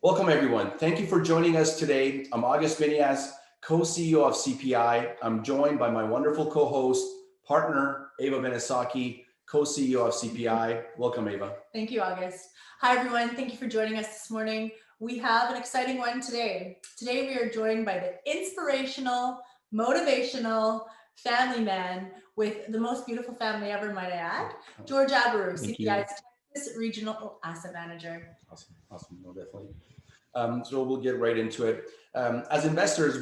Welcome everyone. Thank you for joining us today. I'm 𝗖𝗍𝗶 Biniaz, co-CEO of CPI. I'm joined by my wonderful co-host, partner, 𝗖𝗍𝗶 Benesocky, co-CEO of CPI. Welcome, Ava. Thank you, August. Hi everyone. Thank you for joining us this morning. We have an exciting one today. Today we are joined by the inspirational, motivational family man with the most beautiful family ever, might I add, Jorge Abreu, CPI's Texas Regional Asset Manager. Awesome. No, definitely. So we'll get right into it. As investors,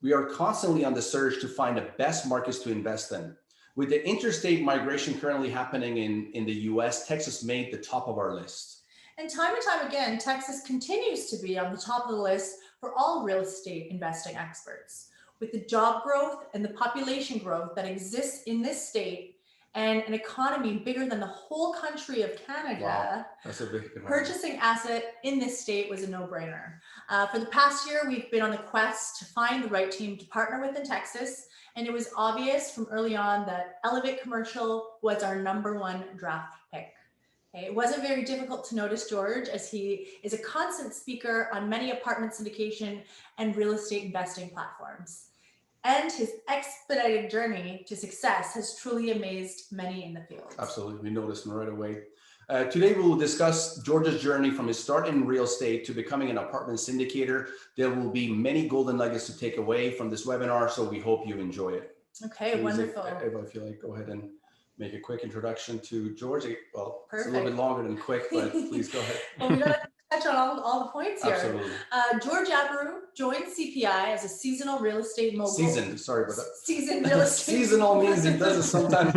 we are constantly on the search to find the best markets to invest in. With the interstate migration currently happening in the US, Texas made the top of our list. And time again, Texas continues to be on the top of the list for all real estate investing experts. With the job growth and the population growth that exists in this state, and an economy bigger than the whole country of Canada, wow, that's a big one. Purchasing asset in this state was a no-brainer. For the past year, we've been on the quest to find the right team to partner with in Texas, and it was obvious from early on that 𝗖𝗍𝗶 was our #1 draft pick. Okay, it wasn't very difficult to notice George, as he is a constant speaker on many apartment syndication and real estate investing platforms. And his expedited journey to success has truly amazed many in the field. Absolutely, we noticed him right away. Today we will discuss George's journey from his start in real estate to becoming an apartment syndicator. There will be many golden nuggets to take away from this webinar, so we hope you enjoy it. Okay, please, wonderful. Ava, if you like, go ahead and make a quick introduction to George. Well, perfect. It's a little bit longer than quick, but please go ahead. Well, we gotta touch on all the points here. Absolutely. Jorge Abreu joined CPI as a seasonal real estate mogul. Sorry about that. Seasoned real estate. Seasonal means it does it sometimes.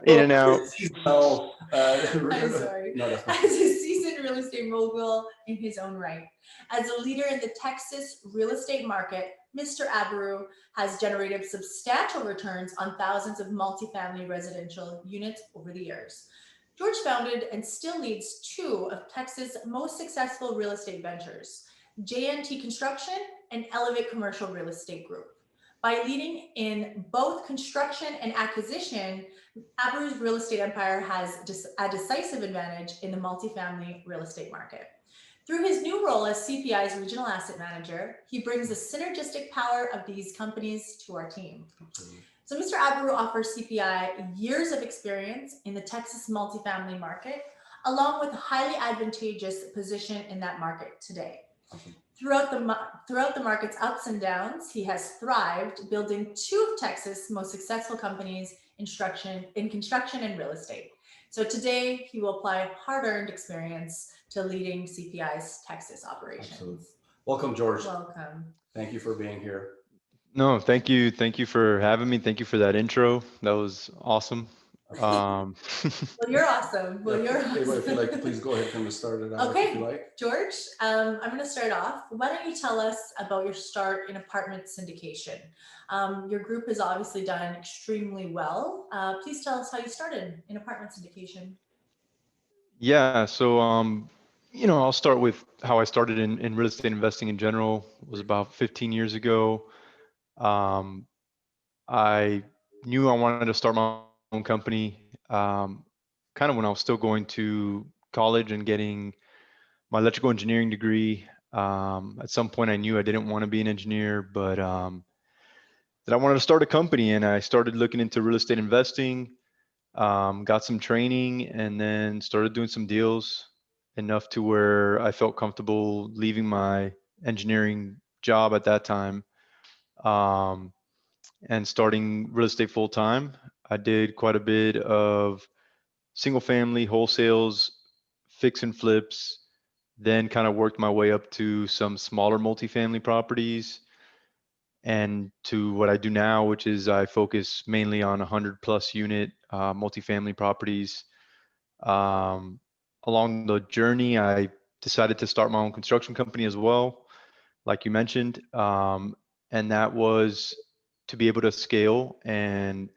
In and out. Seasonal. I'm sorry. No, that's fine. As a seasoned real estate mogul in his own right. As a leader in the Texas real estate market, Mr. Abreu has generated substantial returns on thousands of multifamily residential units over the years. George founded and still leads 2 of Texas' most successful real estate ventures, JNT Construction and 𝗖𝗍𝗶 Commercial Real Estate Group. By leading in both construction and acquisition, Abreu's real estate empire has a decisive advantage in the multifamily real estate market. Through his new role as CPI's Regional Asset Manager, he brings the synergistic power of these companies to our team. Absolutely. So Mr. Abreu offers CPI years of experience in the Texas multifamily market, along with a highly advantageous position in that market today. Awesome. Throughout the market's ups and downs, he has thrived, building 2 of Texas' most successful companies in construction and real estate. So today, he will apply hard-earned experience to leading CPI's Texas operations. Absolutely. Welcome, George. Welcome. Thank you for being here. No, thank you. Thank you for having me. Thank you for that intro. That was awesome. Well, you're awesome. Well, you're awesome. If you like, please go ahead and start it out. Okay, if you like. George, I'm going to start off. Why don't you tell us about your start in apartment syndication? Your group has obviously done extremely well. Please tell us how you started in apartment syndication. Yeah, so I'll start with how I started in real estate investing in general. It was about 15 years ago. I knew I wanted to start my own company kind of when I was still going to college and getting my electrical engineering degree. At some point I knew I didn't want to be an engineer, but that I wanted to start a company, and I started looking into real estate investing, got some training, and then started doing some deals enough to where I felt comfortable leaving my engineering job at that time and starting real estate full time. I did quite a bit of single family wholesales, fix and flips, then kind of worked my way up to some smaller multifamily properties and to what I do now, which is I focus mainly on 100+ unit multifamily properties. Along the journey, I decided to start my own construction company as well, like you mentioned. And that was to be able to scale, and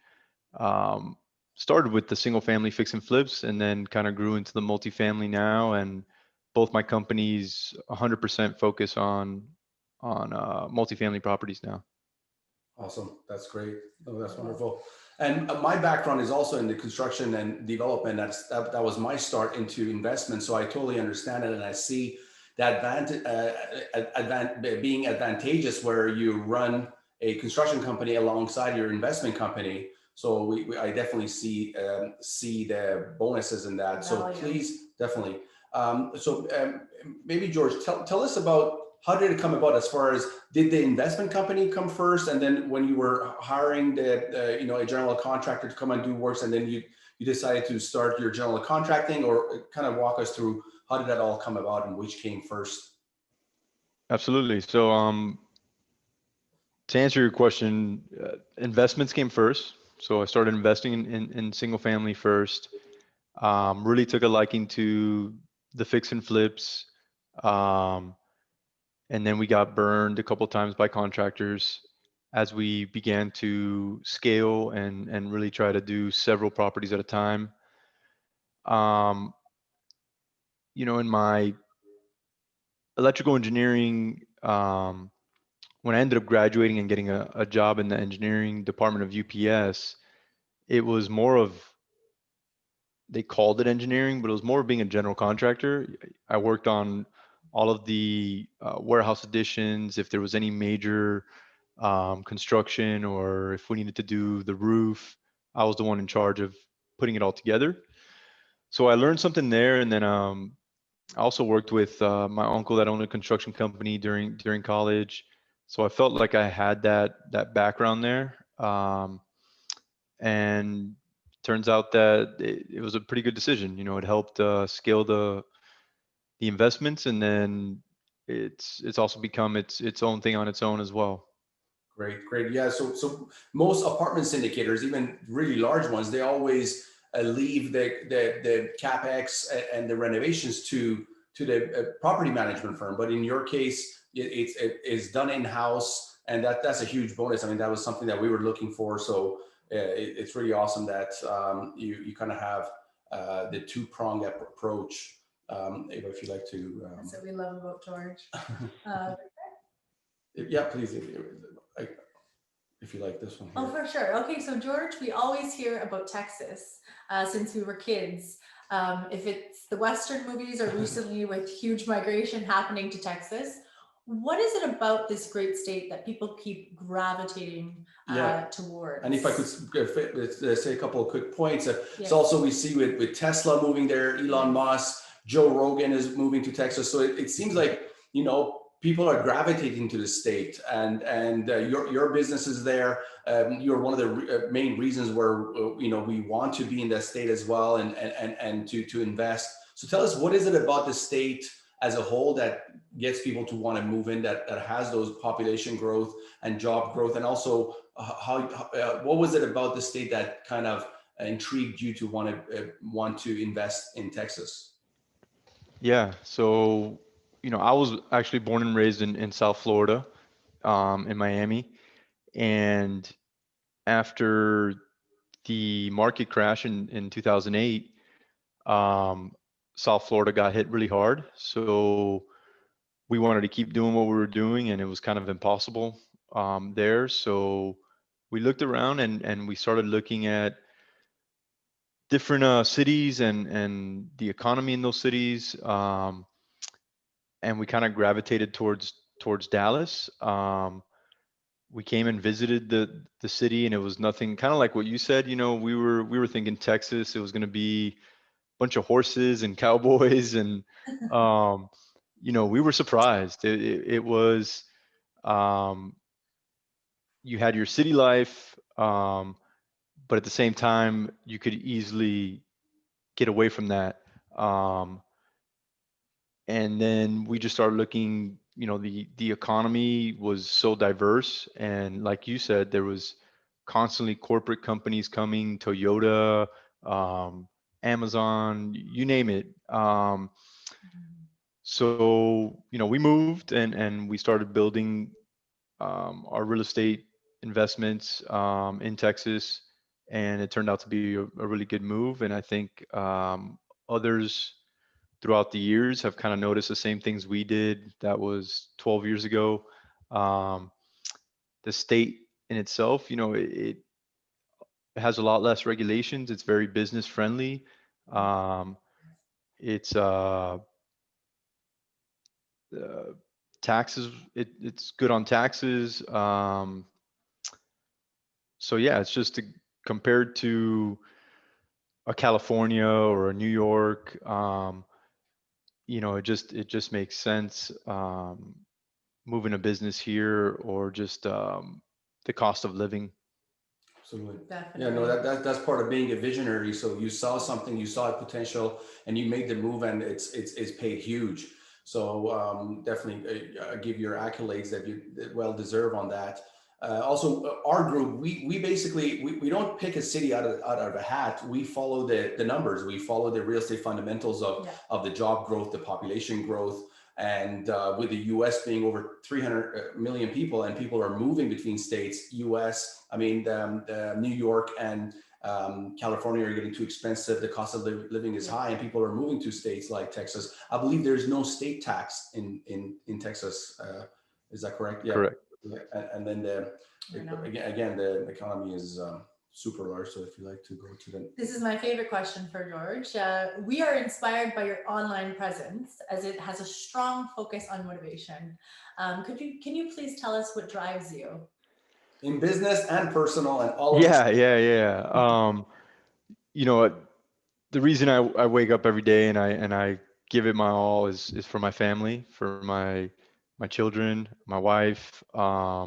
started with the single family fix and flips, and then kind of grew into the multifamily now. And both my companies 100% focus on multifamily properties now. Awesome. That's great. Oh, that's wonderful. And my background is also in the construction and development. That was my start into investment. So I totally understand it. And I see that being advantageous where you run a construction company alongside your investment company. So I definitely see the bonuses in that. So please, definitely. Maybe George, tell us about, how did it come about, as far as, did the investment company come first, and then when you were hiring a general contractor to come and do works, and then you decided to start your general contracting, or kind of walk us through how did that all come about and which came first? Absolutely. So to answer your question, investments came first. So I started investing in single family first. Really took a liking to the fix and flips. And then we got burned a couple of times by contractors as we began to scale and really try to do several properties at a time. In my electrical engineering, when I ended up graduating and getting a job in the engineering department of UPS, it was more of, they called it engineering, but it was more of being a general contractor. I worked on all of the warehouse additions. If there was any major construction, or if we needed to do the roof, I was the one in charge of putting it all together. So I learned something there. And then I also worked with my uncle that owned a construction company during college. So I felt like I had that background there. And turns out that it was a pretty good decision. It helped scale the investments, and then it's also become its own thing on its own as well. Great. Yeah. So most apartment syndicators, even really large ones, they always leave the capex and the renovations to the property management firm. But in your case, it's done in house, and that's a huge bonus. I mean, that was something that we were looking for. So it's really awesome that you kind of have the two-pronged approach. Ava, if you'd like to. That's what we love about George. Yeah, please. If you like this one here. Oh, for sure. Okay, so George, we always hear about Texas since we were kids. If it's the Western movies, or recently with huge migration happening to Texas, what is it about this great state that people keep gravitating towards? And if I could say a couple of quick points. It's also, we see with Tesla moving there, Elon Musk, Joe Rogan is moving to Texas. So it seems like, people are gravitating to the state, and your business is there. You're one of the main reasons where we want to be in that state as well, and to invest. So tell us, what is it about the state as a whole that gets people to want to move in, that has those population growth and job growth, and also what was it about the state that kind of intrigued you to want to invest in Texas? Yeah. So I was actually born and raised in South Florida, in Miami. And after the market crash in 2008, South Florida got hit really hard. So we wanted to keep doing what we were doing, and it was kind of impossible there. So we looked around, and we started looking at different cities and the economy in those cities. And we kind of gravitated towards Dallas. We came and visited the city, and it was nothing, kind of like what you said. We were thinking Texas, it was going to be a bunch of horses and cowboys, and we were surprised. It was, you had your city life, but at the same time, you could easily get away from that. And then we just started looking, the economy was so diverse. And like you said, there was constantly corporate companies coming, Toyota, Amazon, you name it. So, we moved and we started building our real estate investments in Texas, and it turned out to be a really good move. And I think others throughout the years have kind of noticed the same things we did. That was 12 years ago. Um, the state in itself, it has a lot less regulations. It's very business friendly. Um, it's taxes. It's good on taxes. So yeah, it's just compared to a California or a New York. It just makes sense moving a business here, or just the cost of living. Absolutely. Definitely. Yeah, no, that's part of being a visionary. So you saw something, you saw a potential, and you made the move, and it's paid huge. So definitely give your accolades that you well deserve on that. Also, our group, we basically we don't pick a city out of a hat. We follow the numbers. We follow the real estate fundamentals of the job growth, the population growth. And with the US being over 300 million people, and people are moving between states, US, I mean, New York and California are getting too expensive. The cost of living is high, and people are moving to states like Texas. I believe there's no state tax in Texas. Is that correct? Yeah. Correct. And then again, the economy is super large. So if you like to go to the. This is my favorite question for George. We are inspired by your online presence, as it has a strong focus on motivation. Can you please tell us what drives you? In business and personal and all of Yeah. The reason I wake up every day and I give it my all is for my family, for my children, my wife. I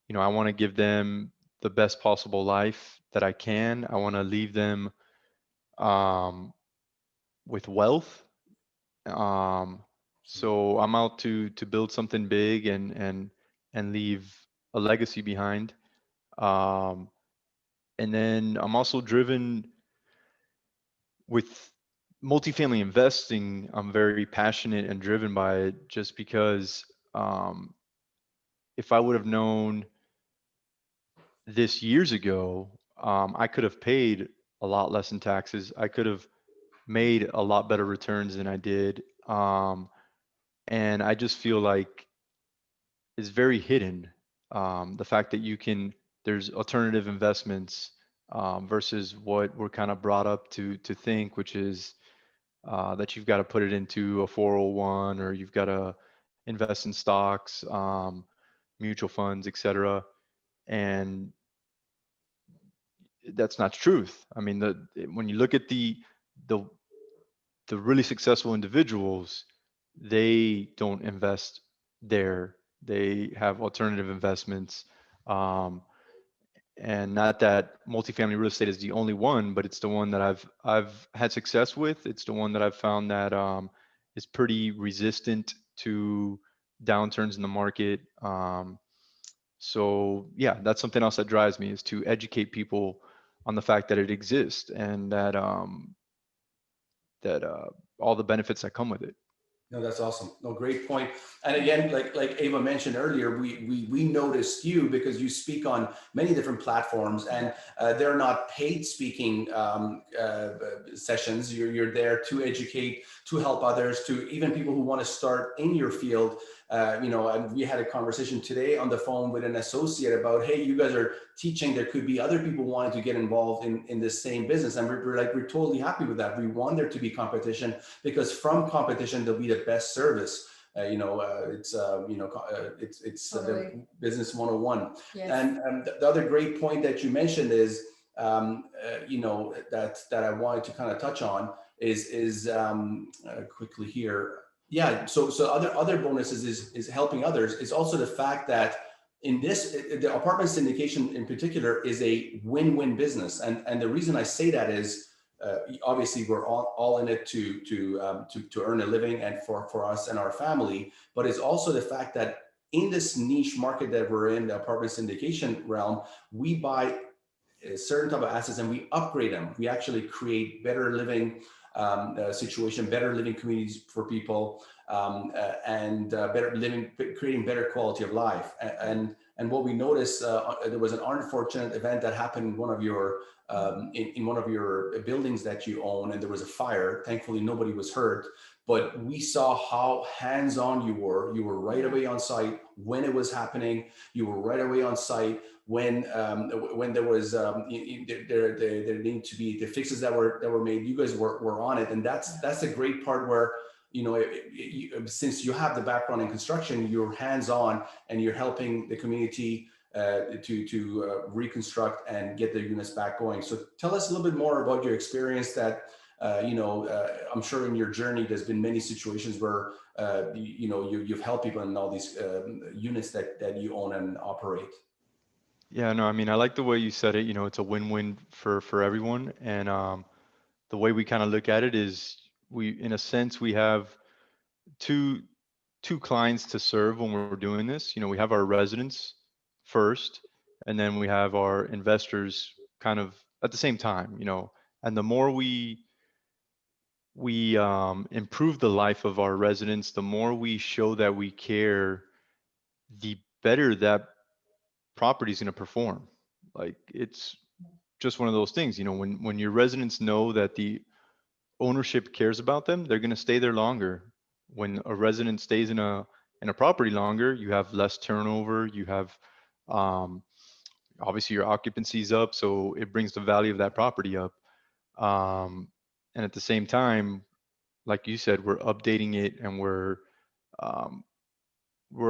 want to give them the best possible life that I can. I want to leave them with wealth. So I'm out to build something big and leave a legacy behind. Um, and then I'm also driven with multifamily investing. I'm very passionate and driven by it, just because if I would have known this years ago, I could have paid a lot less in taxes. I could have made a lot better returns than I did. And I just feel like it's very hidden. The fact that there's alternative investments versus what we're kind of brought up to think, which is that you've got to put it into a 401, or you've got to invest in stocks, mutual funds, etc. And that's not truth. I mean, when you look at the really successful individuals, they don't invest there. They have alternative investments. And not that multifamily real estate is the only one, but it's the one that I've had success with. It's the one that I've found that is pretty resistant to downturns in the market. So yeah, that's something else that drives me, is to educate people on the fact that it exists, and that all the benefits that come with it. No, that's awesome. No, great point. And again, like Ava mentioned earlier, we noticed you because you speak on many different platforms, and they're not paid speaking sessions. You're there to educate, to help others, to even people who want to start in your field. And we had a conversation today on the phone with an associate about, hey, you guys are teaching, there could be other people wanting to get involved in this same business. And we're totally happy with that. We want there to be competition, because from competition, there'll be the best service. It's the business 101. Yes. And the other great point that you mentioned is, that I wanted to kind of touch on is quickly here. Yeah. So other bonuses is helping others. Is also the fact that the apartment syndication in particular is a win-win business. And the reason I say that is, obviously we're all in it to earn a living and for us and our family, but it's also the fact that in this niche market that we're in, the apartment syndication realm, we buy a certain type of assets and we upgrade them. We actually create better living situation, better living communities for people, and better living, creating better quality of life. And And what we noticed, there was an unfortunate event that happened in one of your in one of your buildings that you own, and there was a fire. Thankfully, nobody was hurt. But we saw how hands-on you were. You were right away on site when it was happening. You were right away on site when there was there needed to be the fixes that were made. You guys were on it, and that's a great part where, you know, since you have the background in construction, you're hands-on and you're helping the community to reconstruct and get their units back going. So tell us a little bit more about your experience. That I'm sure in your journey there's been many situations where you've helped people in all these units that you own and operate. Yeah, no, I mean, I like the way you said it. You know, it's a win-win for everyone. And the way we kind of look at it is, in a sense, we have two clients to serve when we're doing this. You know, we have our residents first, and then we have our investors kind of at the same time. You know, and the more we improve the life of our residents, the more we show that we care, the better that property is going to perform. Like, it's just one of those things. You know, when your residents know that the ownership cares about them, they're going to stay there longer. When a resident stays in a property longer, you have less turnover. You have obviously your occupancy is up, so it brings the value of that property up. And at the same time, like you said, we're updating it, and we're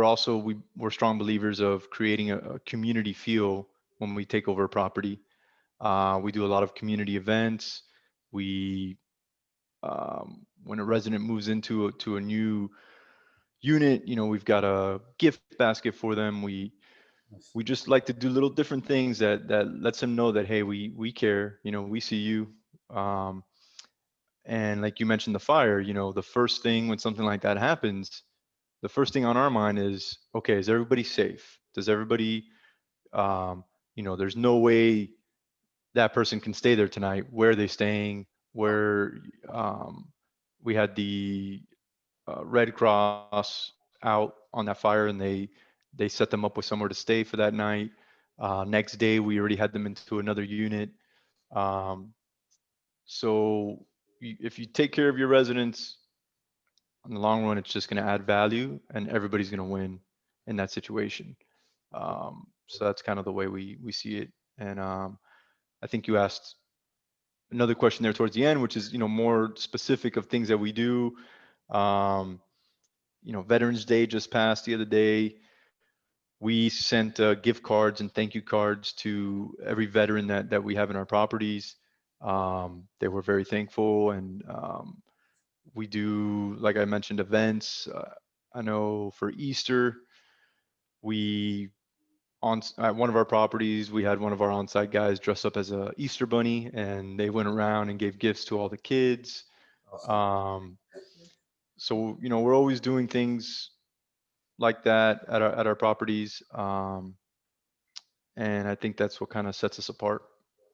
also we're strong believers of creating a community feel when we take over a property. We do a lot of community events. We when a resident moves into a new unit, you know, we've got a gift basket for them. We just like to do little different things that lets them know that, hey, we care. You know, we see you. And like you mentioned, the fire. You know, the first thing when something like that happens, the first thing on our mind is, okay, is everybody safe? Does everybody, you know, there's no way that person can stay there tonight. Where are they staying? Where we had the Red Cross out on that fire, and they set them up with somewhere to stay for that night. Next day, we already had them into another unit. So if you take care of your residents, in the long run, it's just going to add value, and everybody's going to win in that situation. So that's kind of the way we see it. And I think you asked another question there towards the end, which is, you know, more specific of things that we do. You know, Veterans Day just passed the other day. We sent gift cards and thank you cards to every veteran that we have in our properties. They were very thankful, and we do, like I mentioned, events. I know for Easter, at one of our properties, we had one of our on-site guys dress up as a Easter bunny, and they went around and gave gifts to all the kids. Awesome. So, you know, we're always doing things like that at our properties. And I think that's what kind of sets us apart.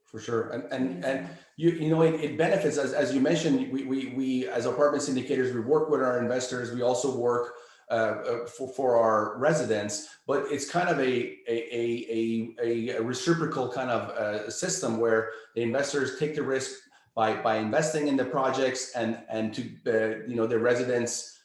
For sure. And you know, it benefits, as you mentioned, we as apartment syndicators, we work with our investors. We also work for our residents, but it's kind of a reciprocal kind of system where the investors take the risk by investing in the projects, and to you know, the residents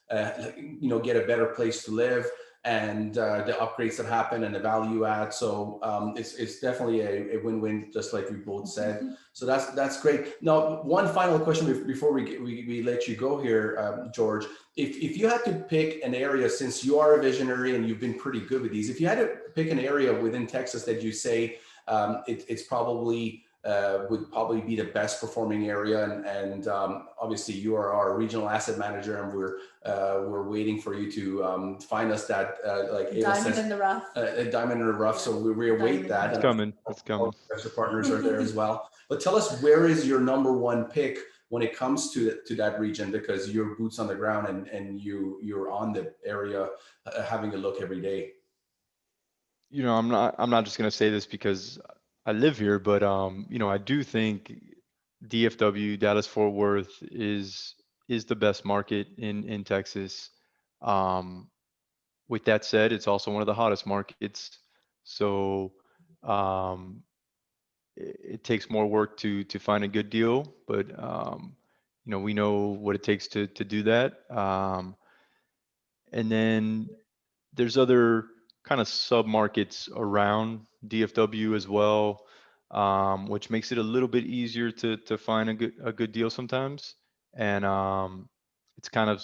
you know, get a better place to live, and the upgrades that happen and the value add. So it's definitely a win-win, just like we both said. So that's great. Now, one final question before we let you go here, George. If you had to pick an area, since you are a visionary and you've been pretty good with these, if you had to pick an area within Texas that you say it's probably would probably be the best performing area, and obviously you are our regional asset manager, and we're waiting for you to find us that like diamond in the rough. A diamond in the rough. So we await that. It's coming. It's coming. Our partners are there as well. But tell us, where is your number one pick when it comes to that region, because you're boots on the ground and you're on the area having a look every day. You know, I'm not just going to say this because I live here, but you know, I do think DFW, Dallas Fort Worth, is the best market in Texas. With that said, it's also one of the hottest markets. So it takes more work to find a good deal, but you know, we know what it takes to do that. And then there's other kind of sub markets around DFW as well, which makes it a little bit easier to find a good deal sometimes. And it's kind of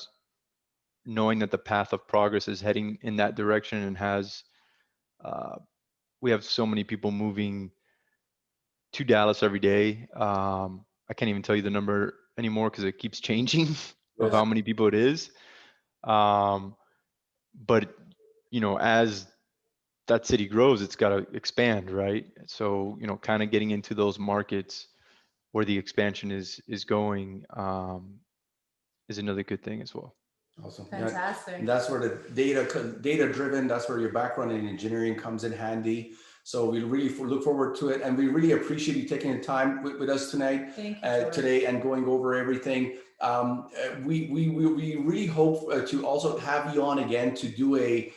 knowing that the path of progress is heading in that direction, and has we have so many people moving to Dallas every day. I can't even tell you the number anymore because it keeps changing of how many people it is. But you know, as that city grows, it's got to expand, right? So you know, kind of getting into those markets where the expansion is going is another good thing as well. Awesome. Fantastic. And that's where the data driven, that's where your background in engineering comes in handy. So we really look forward to it, and we really appreciate you taking the time with us tonight. Thank you, today, and going over everything. We really hope to also have you on again to do a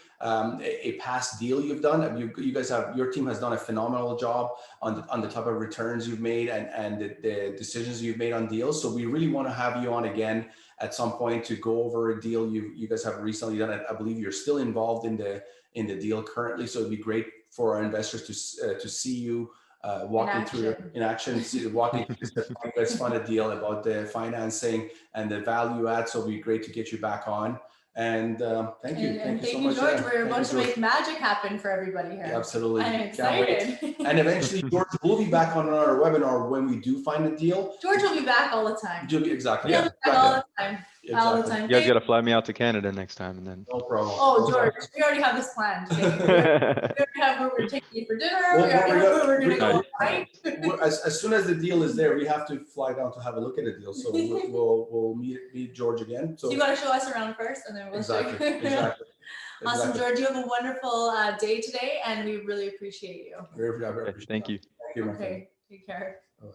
past deal you've done. You guys have, your team has done a phenomenal job on the type of returns you've made and the decisions you've made on deals. So we really want to have you on again at some point to go over a deal you guys have recently done. I believe you're still involved in the deal currently. So it'd be great for our investors to see you walking through in action, walking through you guys fund a deal about the financing and the value add. So it'd be great to get you back on. And thank you. And thank you so much, George. We're about to George. make magic happen for everybody here. Absolutely. I'm excited. And eventually, George will be back on our webinar when we do find a deal. George will be back all the time. Exactly. He'll be back all the time. All the time. You guys got to fly me out to Canada next time, and then. No problem. Oh, George, we already have this planned. We already have where we're taking you for dinner. We're going to go right. As soon as the deal is there, we have to fly down to have a look at the deal. So we'll meet George again. So you got to show us around first, and then we'll show you. Exactly. Awesome, George. You have a wonderful day today, and we really appreciate you. Very appreciate it. Thank you. Thank you. Okay, take care. Bye.